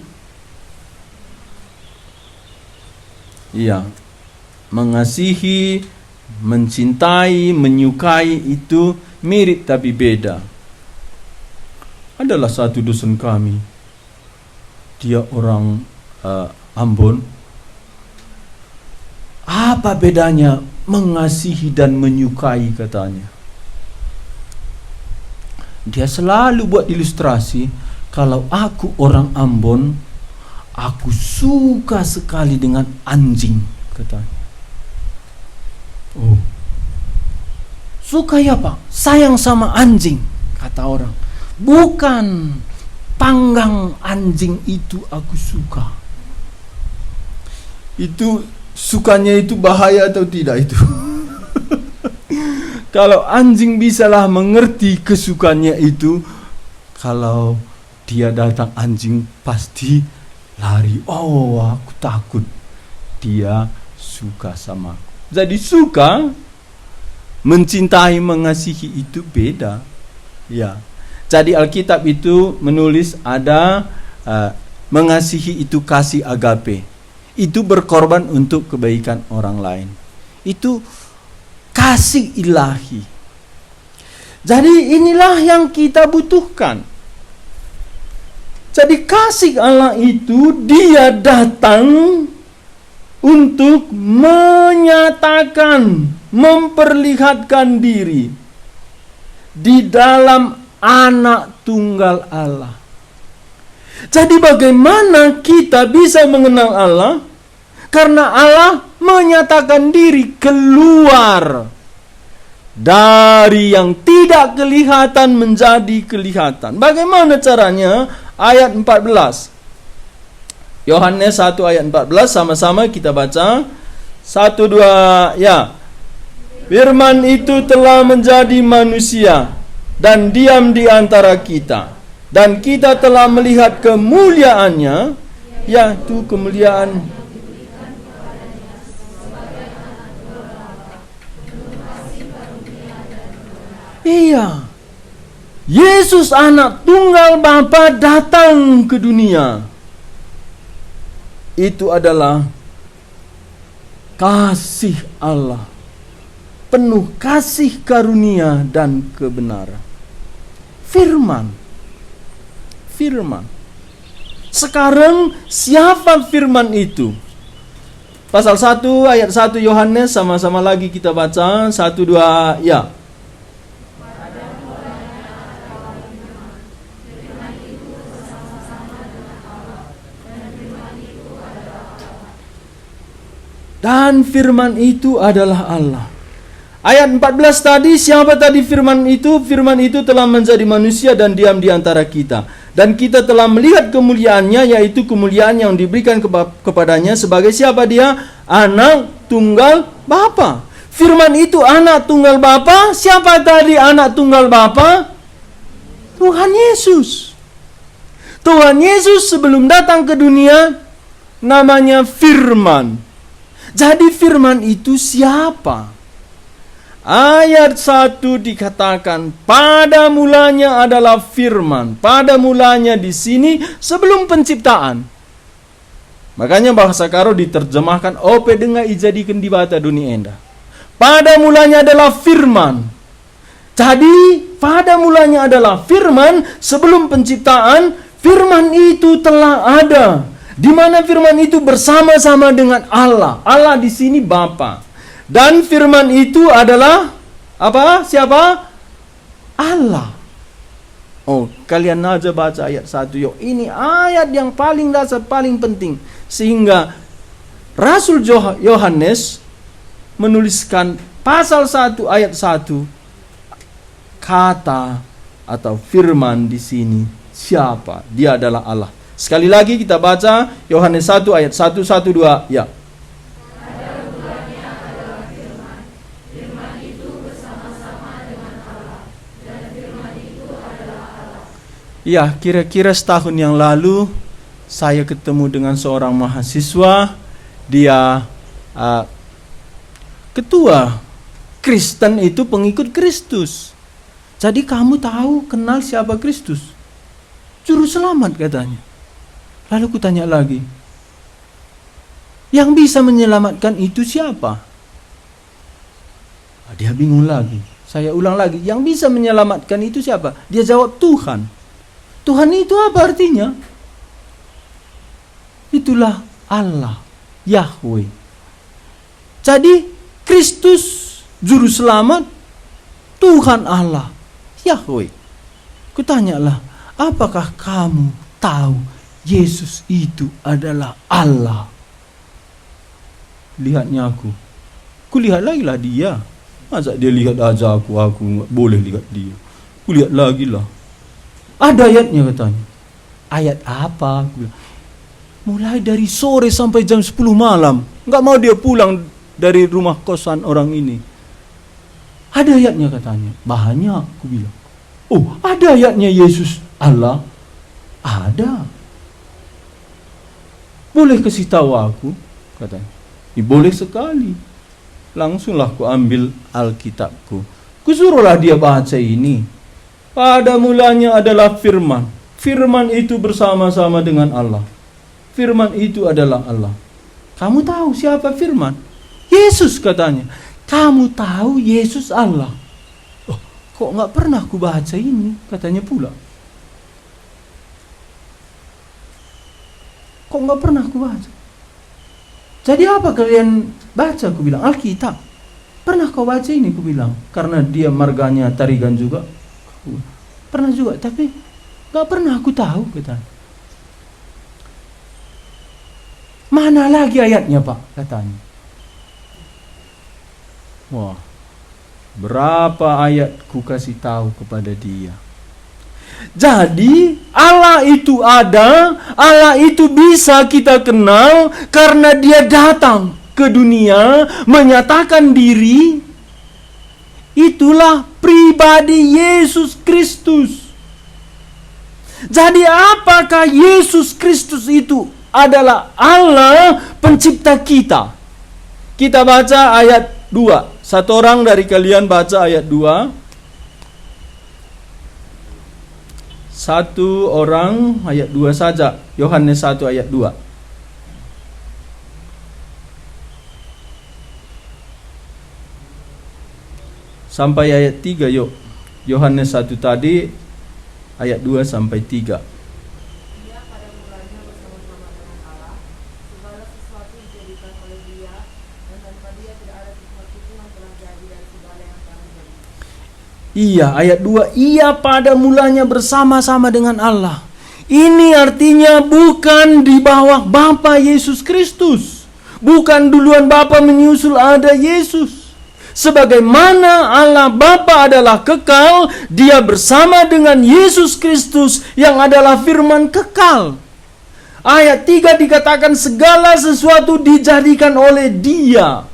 Iya. Mengasihi, mencintai, menyukai itu mirip tapi beda. Adalah satu dusun kami, dia orang Ambon. Apa bedanya mengasihi dan menyukai, katanya? Dia selalu buat ilustrasi, kalau aku orang Ambon, aku suka sekali dengan anjing, katanya. Oh, suka ya Pak, sayang sama anjing, kata orang. Bukan panggang anjing itu aku suka. Itu sukanya itu bahaya atau tidak itu? Kalau anjing bisalah mengerti kesukaannya itu, kalau dia datang anjing pasti lari. Oh, aku takut. Dia suka sama aku. Jadi suka, mencintai, mengasihi itu beda. Ya. Jadi Alkitab itu menulis ada mengasihi itu kasih agape. Itu berkorban untuk kebaikan orang lain. Itu kasih ilahi. Jadi inilah yang kita butuhkan. Jadi kasih Allah itu dia datang untuk menyatakan, memperlihatkan diri di dalam anak tunggal Allah. Jadi bagaimana kita bisa mengenal Allah? Karena Allah menyatakan diri keluar dari yang tidak kelihatan menjadi kelihatan. Bagaimana caranya? Ayat 14. Yohanes 1 ayat 14, sama-sama kita baca. 1, 2, ya. Firman itu telah menjadi manusia dan diam di antara kita. Dan kita telah melihat kemuliaannya, yaitu kemuliaan iya. Yesus anak tunggal Bapa datang ke dunia. Itu adalah kasih Allah, penuh kasih karunia dan kebenaran. Firman. Sekarang siapa firman itu? Pasal 1 ayat 1 Yohanes, sama-sama lagi kita baca. 1, 2, ya. Dan firman itu adalah Allah. Ayat 14 tadi, siapa tadi firman itu? Firman itu telah menjadi manusia dan diam di antara kita. Dan kita telah melihat kemuliaannya, yaitu kemuliaan yang diberikan kepadanya sebagai siapa dia? Anak tunggal Bapa. Firman itu anak tunggal Bapa. Siapa tadi anak tunggal Bapa? Tuhan Yesus. Tuhan Yesus sebelum datang ke dunia namanya Firman. Jadi firman itu siapa? Ayat 1 dikatakan, pada mulanya adalah firman. Pada mulanya di sini sebelum penciptaan. Makanya bahasa Karo diterjemahkan ope denga ijadikan di bata dunia enda. Pada mulanya adalah firman. Jadi pada mulanya adalah firman, sebelum penciptaan firman itu telah ada. Di mana firman itu bersama-sama dengan Allah. Allah di sini Bapa. Dan firman itu adalah apa? Siapa? Allah. Oh, kalian aja baca ayat 1 yuk. Ini ayat yang paling dasar, paling penting. Sehingga Rasul Yohanes menuliskan pasal 1 ayat 1, kata atau firman di sini siapa? Dia adalah Allah. Sekali lagi kita baca Yohanes 1 ayat 1, 1, 2, ya. Ya, kira-kira setahun yang lalu saya ketemu dengan seorang mahasiswa. Dia ketua Kristen, itu pengikut Kristus. Jadi kamu tahu, kenal siapa Kristus? Juru selamat katanya. Lalu kutanya lagi, yang bisa menyelamatkan itu siapa? Dia bingung lagi. Saya ulang lagi, yang bisa menyelamatkan itu siapa? Dia jawab, Tuhan. Tuhan itu apa artinya? Itulah Allah, Yahweh. Jadi Kristus juru selamat, Tuhan Allah, Yahweh. Kutanyalah, apakah kamu tahu Yesus itu adalah Allah? Lihatnya aku. Kulihat lagi lah dia. Masa dia lihat aja aku nggak boleh lihat dia. Kulihat lagi lah. Ada ayatnya katanya. Ayat apa? Aku bilang, mulai dari sore sampai jam 10 malam. Nggak mau dia pulang dari rumah kosan orang ini. Ada ayatnya katanya. Banyak, aku bilang. Oh, ada ayatnya Yesus Allah? Ada. Boleh kasih tahu aku? Katanya. Boleh sekali. Langsunglah ku ambil Alkitabku. Kusuruhlah dia baca ini. Pada mulanya adalah firman. Firman itu bersama-sama dengan Allah. Firman itu adalah Allah. Kamu tahu siapa firman? Yesus katanya. Kamu tahu Yesus Allah. Oh, kok nggak pernah ku baca ini? Katanya pula. Kok nggak pernah ku baca? Jadi apa kalian baca? Ku bilang Alkitab. Pernah kau baca ini? Ku bilang. Karena dia marganya Tarigan juga. Pernah juga, tapi nggak pernah aku tahu katanya. Mana lagi ayatnya Pak? Katanya. Wah, berapa ayat ku kasih tahu kepada dia. Jadi Allah itu ada, Allah itu bisa kita kenal karena dia datang ke dunia menyatakan diri. Itulah pribadi Yesus Kristus. Jadi apakah Yesus Kristus itu adalah Allah pencipta kita? Kita baca ayat 2. Satu orang dari kalian baca ayat 2. Satu orang ayat 2 saja. Yohanes 1 ayat 2. Sampai ayat 3 yuk. Yohanes 1 tadi ayat 2 sampai 3. Dia pada mulanya bersama-sama dengan Allah, segala sesuatu dijadikan oleh Dia, dan tanpa Dia tidak ada sesuatu pun yang telah jadi dari segala yang telah jadi. Iya, ayat 2. Ia pada mulanya bersama-sama dengan Allah. Ini artinya bukan di bawah Bapa Yesus Kristus. Bukan duluan Bapa menyusul ada Yesus. Sebagaimana Allah Bapa adalah kekal, Dia bersama dengan Yesus Kristus yang adalah firman kekal. Ayat 3 dikatakan segala sesuatu dijadikan oleh Dia.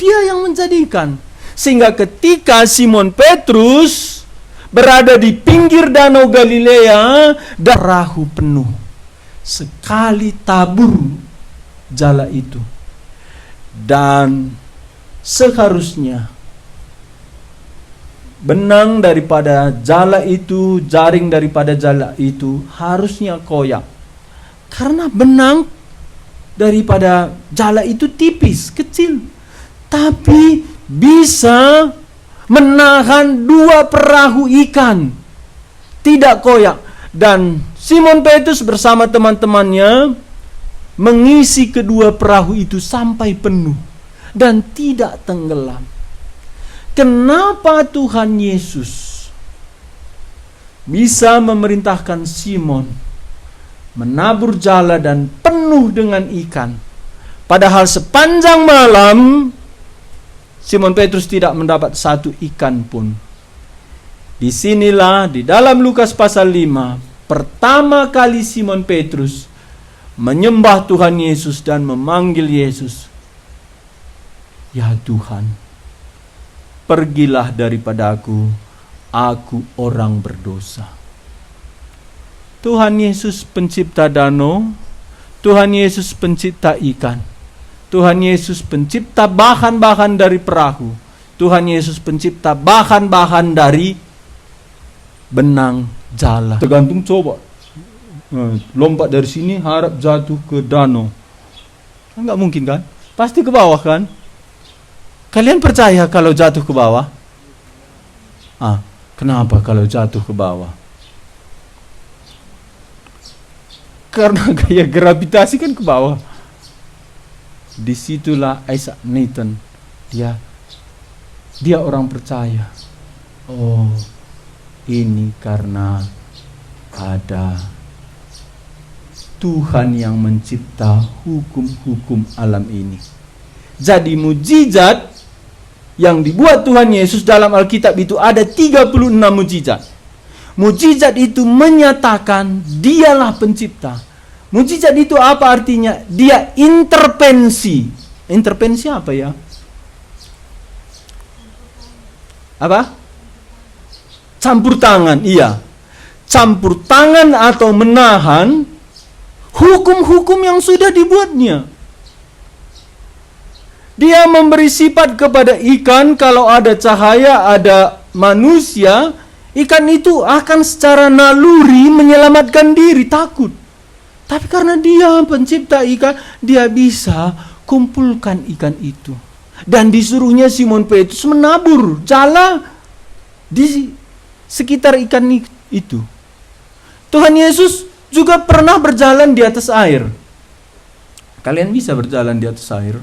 Dia yang menjadikan. Sehingga ketika Simon Petrus berada di pinggir danau Galilea, dan perahu penuh. Sekali tabur jala itu. Dan seharusnya benang daripada jala itu, jaring daripada jala itu harusnya koyak. Karena benang daripada jala itu tipis, kecil. Tapi bisa menahan 2 perahu ikan. Tidak koyak. Dan Simon Petrus bersama teman-temannya mengisi kedua perahu itu sampai penuh. Dan tidak tenggelam. Kenapa Tuhan Yesus bisa memerintahkan Simon menabur jala dan penuh dengan ikan? Padahal sepanjang malam Simon Petrus tidak mendapat satu ikan pun. Disinilah di dalam Lukas pasal 5 pertama kali Simon Petrus menyembah Tuhan Yesus dan memanggil Yesus. Ya Tuhan, pergilah daripada aku orang berdosa. Tuhan Yesus pencipta danau, Tuhan Yesus pencipta ikan, Tuhan Yesus pencipta bahan-bahan dari perahu, Tuhan Yesus pencipta bahan-bahan dari benang jala. Tergantung coba, lompat dari sini harap jatuh ke danau, enggak mungkin kan? Pasti ke bawah kan? Kalian percaya kalau jatuh ke bawah? Kenapa kalau jatuh ke bawah? Karena gaya gravitasi kan ke bawah. Disitulah Isaac Newton. Dia orang percaya. Oh, ini karena ada Tuhan yang mencipta hukum-hukum alam ini. Jadi mujizat yang dibuat Tuhan Yesus dalam Alkitab itu ada 36 mujizat. Mujizat itu menyatakan Dialah pencipta. Mujizat itu apa artinya? Dia intervensi. Intervensi apa ya? Apa? Campur tangan, iya. Campur tangan atau menahan hukum-hukum yang sudah dibuatnya. Dia memberi sifat kepada ikan, kalau ada cahaya, ada manusia, ikan itu akan secara naluri menyelamatkan diri, takut. Tapi karena dia pencipta ikan, dia bisa kumpulkan ikan itu. Dan disuruhnya Simon Petrus menabur jala di sekitar ikan itu. Tuhan Yesus juga pernah berjalan di atas air. Kalian bisa berjalan di atas air?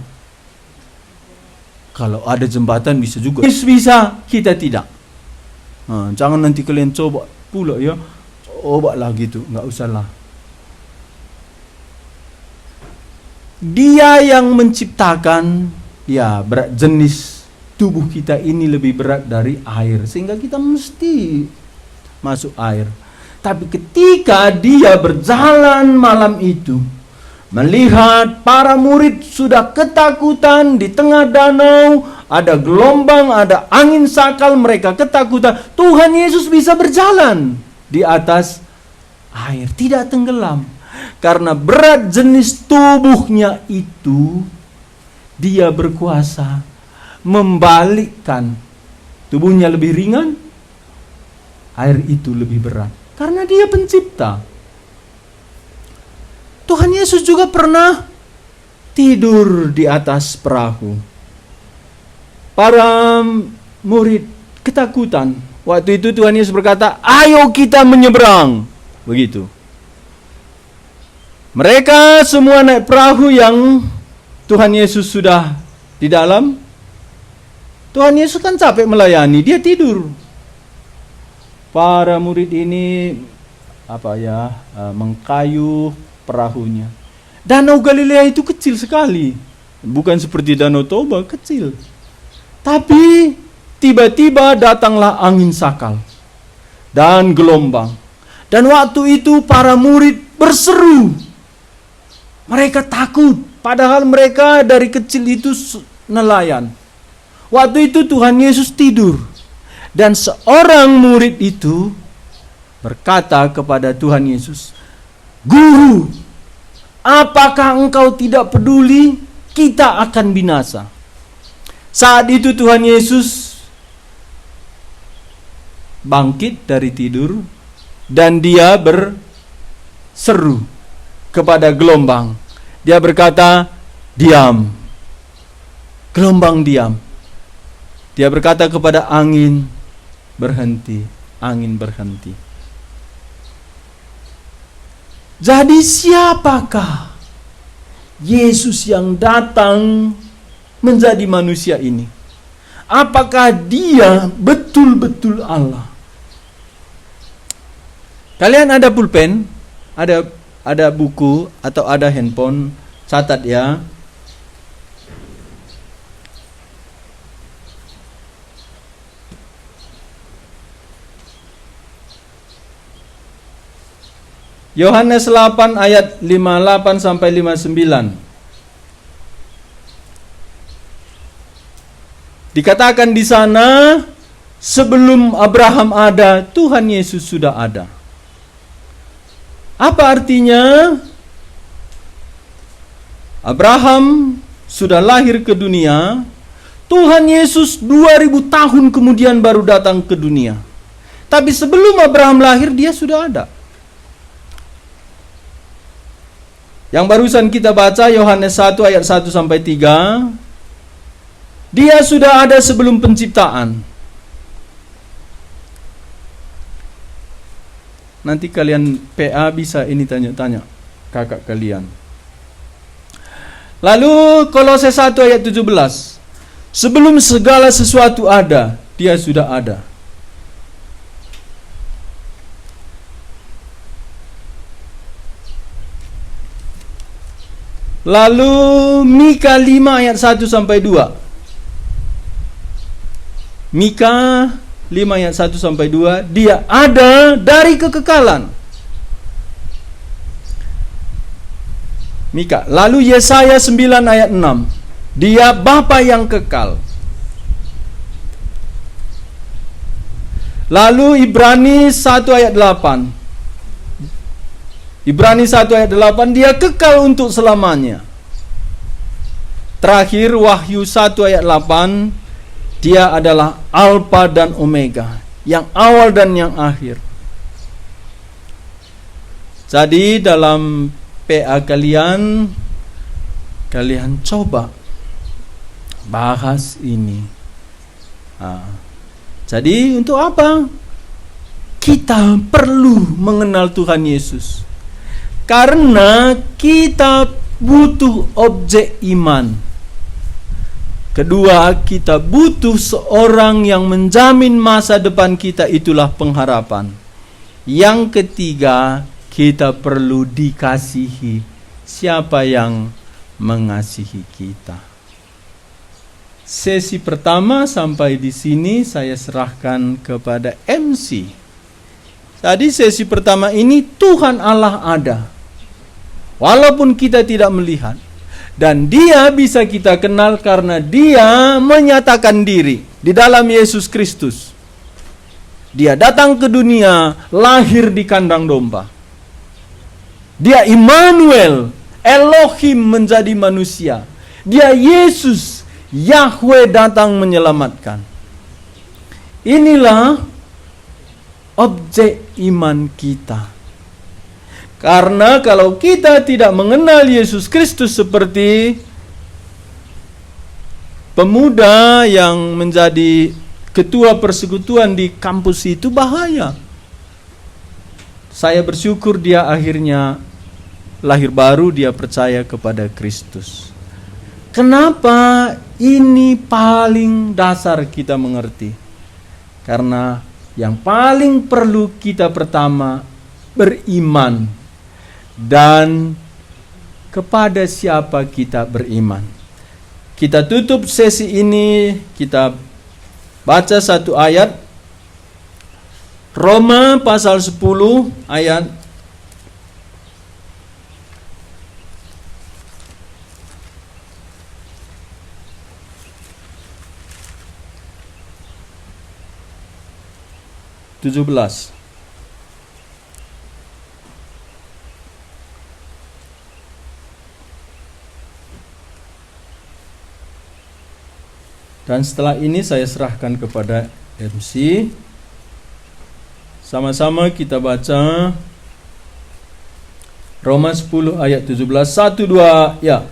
Kalau ada jembatan bisa juga. Yesus bisa, kita tidak. Nah, jangan nanti kalian coba pula ya. Coba lah gitu, nggak usah lah. Dia yang menciptakan, ya berat jenis tubuh kita ini lebih berat dari air, sehingga kita mesti masuk air. Tapi ketika dia berjalan malam itu, melihat para murid sudah ketakutan di tengah danau, ada gelombang, ada angin sakal, mereka ketakutan. Tuhan Yesus bisa berjalan di atas air, tidak tenggelam. Karena berat jenis tubuhnya itu, dia berkuasa membalikkan. Tubuhnya lebih ringan, air itu lebih berat. Karena dia pencipta. Tuhan Yesus juga pernah tidur di atas perahu. Para murid ketakutan. Waktu itu Tuhan Yesus berkata, "Ayo kita menyeberang." Begitu. Mereka semua naik perahu yang Tuhan Yesus sudah di dalam. Tuhan Yesus kan capek melayani, dia tidur. Para murid ini mengkayuh perahunya. Danau Galilea itu kecil sekali, bukan seperti Danau Toba, kecil. Tapi tiba-tiba datanglah angin sakal dan gelombang. Dan waktu itu para murid berseru. Mereka takut, padahal mereka dari kecil itu nelayan. Waktu itu Tuhan Yesus tidur. Dan seorang murid itu berkata kepada Tuhan Yesus, "Guru, apakah engkau tidak peduli kita akan binasa?" Saat itu Tuhan Yesus bangkit dari tidur dan dia berseru kepada gelombang. Dia berkata, "Diam." Gelombang diam. Dia berkata kepada angin, "Berhenti." Angin berhenti. Jadi siapakah Yesus yang datang menjadi manusia ini? Apakah dia betul-betul Allah? Kalian ada pulpen? Ada buku atau ada handphone? Catat ya. Yohanes 8 ayat 58 sampai 59. Dikatakan di sana, sebelum Abraham ada, Tuhan Yesus sudah ada. Apa artinya? Abraham sudah lahir ke dunia, Tuhan Yesus 2000 tahun kemudian baru datang ke dunia. Tapi sebelum Abraham lahir, dia sudah ada. Yang barusan kita baca Yohanes 1 ayat 1 sampai 3. Dia sudah ada sebelum penciptaan. Nanti kalian PA bisa ini tanya-tanya kakak kalian. Lalu Kolose 1 ayat 17. Sebelum segala sesuatu ada, dia sudah ada. Lalu Mika 5 ayat 1 sampai 2. Mika 5 ayat 1 sampai 2, dia ada dari kekekalan. Mika. Lalu Yesaya 9 ayat 6, dia Bapa yang kekal. Lalu Ibrani 1 ayat 8. Ibrani 1 ayat 8, dia kekal untuk selamanya. Terakhir Wahyu 1 ayat 8, Dia adalah Alfa dan Omega, yang awal dan yang akhir. Jadi dalam PA kalian coba bahas ini. Jadi untuk apa? Kita perlu mengenal Tuhan Yesus. Karena kita butuh objek iman. Kedua, kita butuh seorang yang menjamin masa depan kita, itulah pengharapan. Yang ketiga, kita perlu dikasihi. Siapa yang mengasihi kita? Sesi pertama sampai di sini saya serahkan kepada MC. Tadi sesi pertama ini Tuhan Allah ada. Walaupun kita tidak melihat. Dan Dia bisa kita kenal karena Dia menyatakan diri di dalam Yesus Kristus. Dia datang ke dunia, lahir di kandang domba. Dia Immanuel, Elohim menjadi manusia. Dia Yesus, Yahweh datang menyelamatkan. Inilah objek iman kita. Karena kalau kita tidak mengenal Yesus Kristus seperti pemuda yang menjadi ketua persekutuan di kampus itu, bahaya. Saya bersyukur dia akhirnya lahir baru, dia percaya kepada Kristus. Kenapa ini paling dasar kita mengerti? Karena yang paling perlu kita pertama beriman. Dan kepada siapa kita beriman. Kita tutup sesi ini, kita baca satu ayat. Roma pasal 10 ayat 17. Dan setelah ini saya serahkan kepada MC. Sama-sama kita baca Roma 10 ayat 17. 1, 2, ya.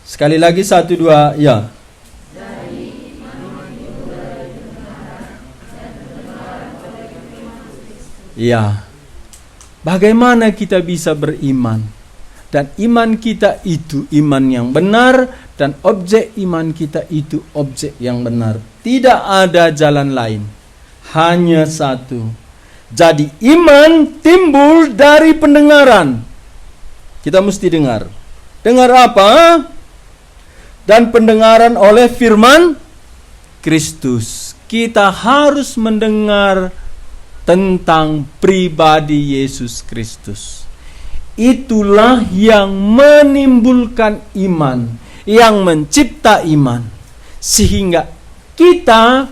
Sekali lagi 1, 2, ya. Ya. Bagaimana kita bisa beriman? Dan iman kita itu iman yang benar, dan objek iman kita itu objek yang benar. Tidak ada jalan lain, hanya satu. Jadi iman timbul dari pendengaran. Kita mesti dengar. Dengar apa? Dan pendengaran oleh firman Kristus. Kita harus mendengar tentang pribadi Yesus Kristus. Itulah yang menimbulkan iman, yang mencipta iman. Sehingga kita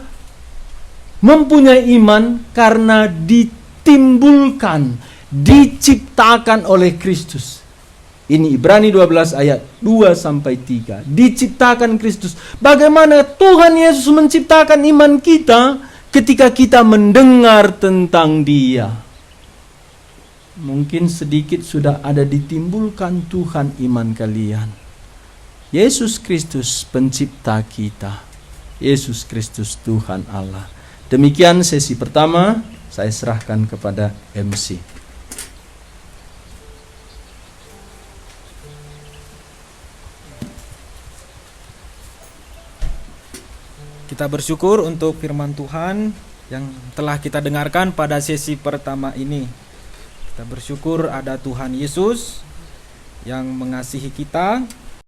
mempunyai iman karena ditimbulkan, diciptakan oleh Kristus. Ini Ibrani 12 ayat 2-3. Diciptakan Kristus. Bagaimana Tuhan Yesus menciptakan iman kita? Ketika kita mendengar tentang Dia. Mungkin sedikit sudah ada ditimbulkan Tuhan iman kalian. Yesus Kristus pencipta kita. Yesus Kristus Tuhan Allah. Demikian sesi pertama, saya serahkan kepada MC. Kita bersyukur untuk firman Tuhan yang telah kita dengarkan pada sesi pertama ini. Kita bersyukur ada Tuhan Yesus yang mengasihi kita,